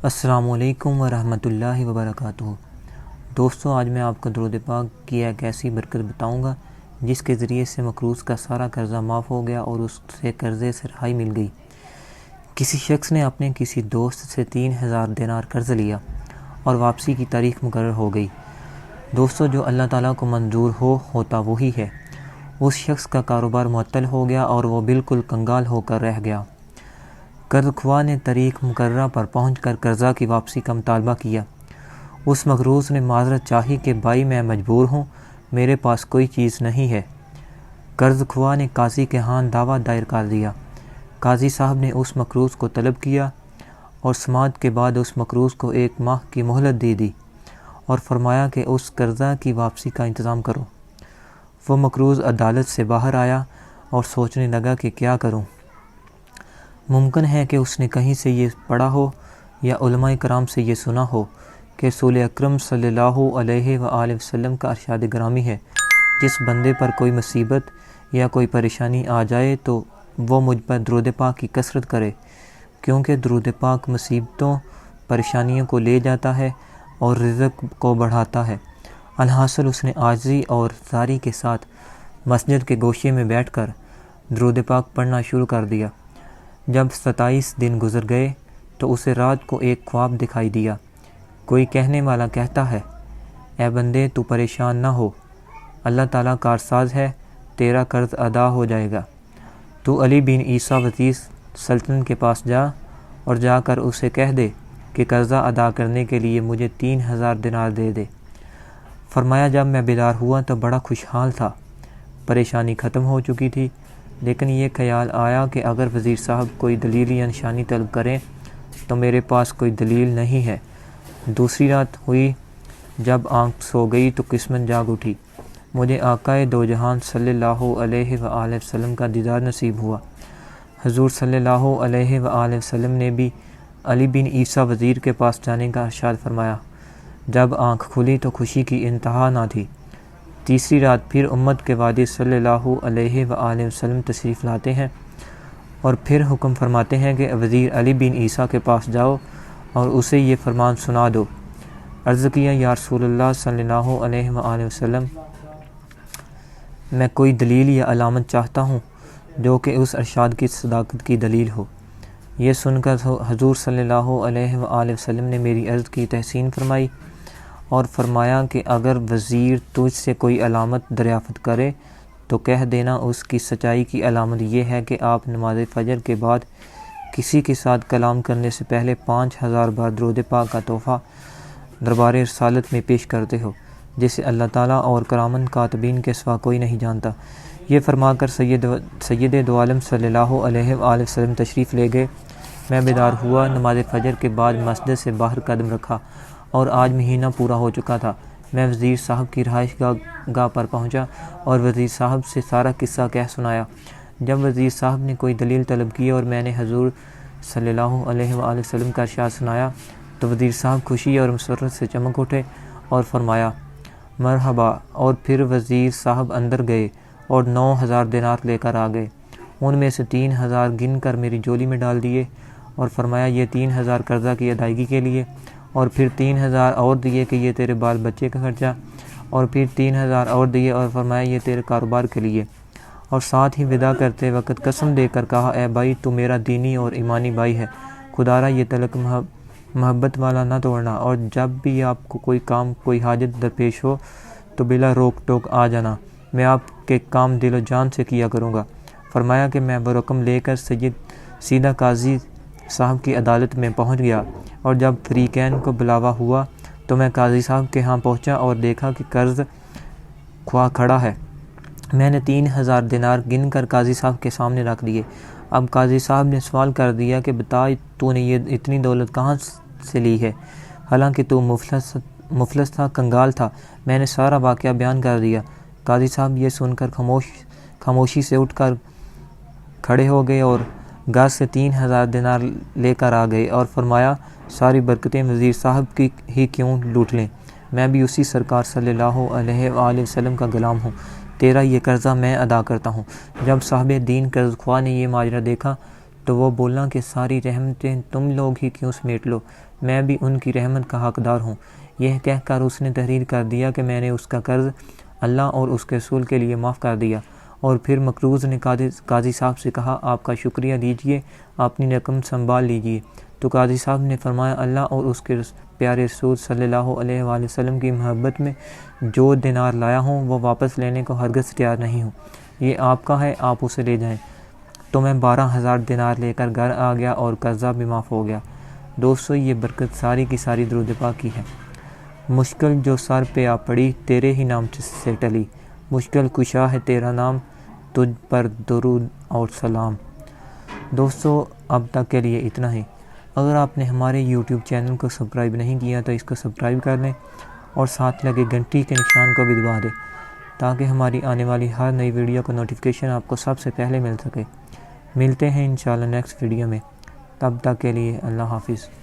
السلام علیکم ورحمۃ اللہ وبرکاتہ۔ دوستو، آج میں آپ کو درود پاک کی ایک ایسی برکت بتاؤں گا جس کے ذریعے سے مقروض کا سارا قرضہ معاف ہو گیا اور اس سے قرضے سے رہائی مل گئی۔ کسی شخص نے اپنے کسی دوست سے 3000 دینار قرض لیا اور واپسی کی تاریخ مقرر ہو گئی۔ دوستو، جو اللہ تعالیٰ کو منظور ہوتا وہی ہے۔ اس شخص کا کاروبار معطل ہو گیا اور وہ بالکل کنگال ہو کر رہ گیا۔ قرض خواہ نے تاریخ مقررہ پر پہنچ کر قرضہ کی واپسی کا مطالبہ کیا۔ اس مقروض نے معذرت چاہی کہ بھائی میں مجبور ہوں، میرے پاس کوئی چیز نہیں ہے۔ قرض خواہ نے قاضی کے ہاں دعویٰ دائر کر دیا۔ قاضی صاحب نے اس مقروض کو طلب کیا اور سماعت کے بعد اس مقروض کو 1 ماہ کی مہلت دے دی اور فرمایا کہ اس قرضہ کی واپسی کا انتظام کرو۔ وہ مقروض عدالت سے باہر آیا اور سوچنے لگا کہ کیا کروں۔ ممکن ہے کہ اس نے کہیں سے یہ پڑھا ہو یا علماء کرام سے یہ سنا ہو کہ رسول اکرم صلی اللہ علیہ وآلہ وسلم کا ارشاد گرامی ہے، جس بندے پر کوئی مصیبت یا کوئی پریشانی آ جائے تو وہ مجھ پر درود پاک کی کثرت کرے، کیونکہ درود پاک مصیبتوں پریشانیوں کو لے جاتا ہے اور رزق کو بڑھاتا ہے۔ الحاصل اس نے عاجزی اور زاری کے ساتھ مسجد کے گوشے میں بیٹھ کر درود پاک پڑھنا شروع کر دیا۔ جب 27 دن گزر گئے تو اسے رات کو ایک خواب دکھائی دیا۔ کوئی کہنے والا کہتا ہے، اے بندے تو پریشان نہ ہو، اللہ تعالیٰ کارساز ہے، تیرا قرض ادا ہو جائے گا۔ تو علی بن عیسیٰ وزیر سلطنت کے پاس جا اور جا کر اسے کہہ دے کہ قرضہ ادا کرنے کے لیے مجھے 3000 دینار دے دے۔ فرمایا جب میں بیدار ہوا تو بڑا خوشحال تھا، پریشانی ختم ہو چکی تھی، لیکن یہ خیال آیا کہ اگر وزیر صاحب کوئی دلیل یا نشانی طلب کریں تو میرے پاس کوئی دلیل نہیں ہے۔ دوسری رات ہوئی، جب آنکھ سو گئی تو قسمت جاگ اٹھی۔ مجھے آقائے دو جہان صلی اللہ علیہ وآلہ وسلم کا دیدار نصیب ہوا۔ حضور صلی اللہ علیہ وآلہ وسلم نے بھی علی بن عیسیٰ وزیر کے پاس جانے کا ارشاد فرمایا۔ جب آنکھ کھلی تو خوشی کی انتہا نہ تھی۔ تیسری رات پھر امت کے وادی صلی اللہ علیہ وآلہ وسلم تشریف لاتے ہیں اور پھر حکم فرماتے ہیں کہ وزیر علی بن عیسیٰ کے پاس جاؤ اور اسے یہ فرمان سنا دو۔ عرض کیا، یا رسول اللہ صلی اللہ علیہ وآلہ وسلم، میں کوئی دلیل یا علامت چاہتا ہوں جو کہ اس ارشاد کی صداقت کی دلیل ہو۔ یہ سن کر حضور صلی اللہ علیہ وآلہ وسلم نے میری عرض کی تحسین فرمائی اور فرمایا کہ اگر وزیر تجھ سے کوئی علامت دریافت کرے تو کہہ دینا اس کی سچائی کی علامت یہ ہے کہ آپ نماز فجر کے بعد کسی کے ساتھ کلام کرنے سے پہلے 5000 بار درود پاک کا تحفہ دربار رسالت میں پیش کرتے ہو، جسے اللہ تعالیٰ اور کرامن کاتبین کے سوا کوئی نہیں جانتا۔ یہ فرما کر سید دو عالم صلی اللہ علیہ وآلہ وسلم تشریف لے گئے۔ میں بیدار ہوا، نماز فجر کے بعد مسجد سے باہر قدم رکھا اور آج مہینہ پورا ہو چکا تھا۔ میں وزیر صاحب کی رہائش گاہ پر پہنچا اور وزیر صاحب سے سارا قصہ کہہ سنایا۔ جب وزیر صاحب نے کوئی دلیل طلب کی اور میں نے حضور صلی اللہ علیہ وآلہ وسلم کا ارشاد سنایا تو وزیر صاحب خوشی اور مسرت سے چمک اٹھے اور فرمایا مرحبا، اور پھر وزیر صاحب اندر گئے اور 9000 دینار لے کر آ گئے۔ ان میں سے 3000 گن کر میری جولی میں ڈال دیے اور فرمایا یہ 3000 قرضہ کی ادائیگی کے لیے، اور پھر 3000 اور دیے کہ یہ تیرے بال بچے کا خرچہ، اور پھر 3000 اور دیے اور فرمایا یہ تیرے کاروبار کے لیے، اور ساتھ ہی وداع کرتے وقت قسم دے کر کہا، اے بھائی تو میرا دینی اور ایمانی بھائی ہے، خدارا یہ تلک محبت والا نہ توڑنا، اور جب بھی آپ کو کوئی کام کوئی حاجت درپیش ہو تو بلا روک ٹوک آ جانا، میں آپ کے کام دل و جان سے کیا کروں گا۔ فرمایا کہ میں وہ رقم لے کر سیدھا قاضی صاحب کی عدالت میں پہنچ گیا، اور جب فریقین کو بلاوا ہوا تو میں قاضی صاحب کے ہاں پہنچا اور دیکھا کہ قرض خواہ کھڑا ہے۔ میں نے 3000 دینار گن کر قاضی صاحب کے سامنے رکھ دیے۔ اب قاضی صاحب نے سوال کر دیا کہ بتا تو نے یہ اتنی دولت کہاں سے لی ہے، حالانکہ تو مفلس تھا، کنگال تھا۔ میں نے سارا واقعہ بیان کر دیا۔ قاضی صاحب یہ سن کر خاموشی سے اٹھ کر کھڑے ہو گئے اور گھر سے 3000 دینار لے کر آ گئے اور فرمایا ساری برکتیں وزیر صاحب کی ہی کیوں لوٹ لیں، میں بھی اسی سرکار صلی اللہ علیہ وآلہ وسلم کا غلام ہوں، تیرا یہ قرضہ میں ادا کرتا ہوں۔ جب صاحب دین قرض خواہ نے یہ ماجرا دیکھا تو وہ بولا کہ ساری رحمتیں تم لوگ ہی کیوں سمیٹ لو، میں بھی ان کی رحمت کا حقدار ہوں۔ یہ کہہ کر اس نے تحریر کر دیا کہ میں نے اس کا قرض اللہ اور اس کے رسول کے لیے معاف کر دیا۔ اور پھر مقروض نے قاضی صاحب سے کہا آپ کا شکریہ دیجئے، اپنی رقم سنبھال لیجئے۔ تو قاضی صاحب نے فرمایا اللہ اور اس کے پیارے رسول صلی اللہ علیہ وآلہ وسلم کی محبت میں جو دینار لایا ہوں وہ واپس لینے کو ہرگز تیار نہیں ہوں، یہ آپ کا ہے، آپ اسے لے جائیں۔ تو میں 12,000 دینار لے کر گھر آ گیا اور قرضہ بھی معاف ہو گیا۔ دوستو یہ برکت ساری کی ساری درود پاک کی ہے۔ مشکل جو سر پہ آ پڑی تیرے ہی نام سے ٹلی، مشکل کشا ہے تیرا نام، تجھ پر درود اور سلام۔ دوستو اب تک کے لیے اتنا ہی۔ اگر آپ نے ہمارے یوٹیوب چینل کو سبسکرائب نہیں کیا تو اس کو سبسکرائب کر لیں اور ساتھ لگے گھنٹی کے نشان کو بھی دبا دیں تاکہ ہماری آنے والی ہر نئی ویڈیو کا نوٹیفیکیشن آپ کو سب سے پہلے مل سکے۔ ملتے ہیں انشاءاللہ نیکسٹ ویڈیو میں، تب تک کے لیے اللہ حافظ۔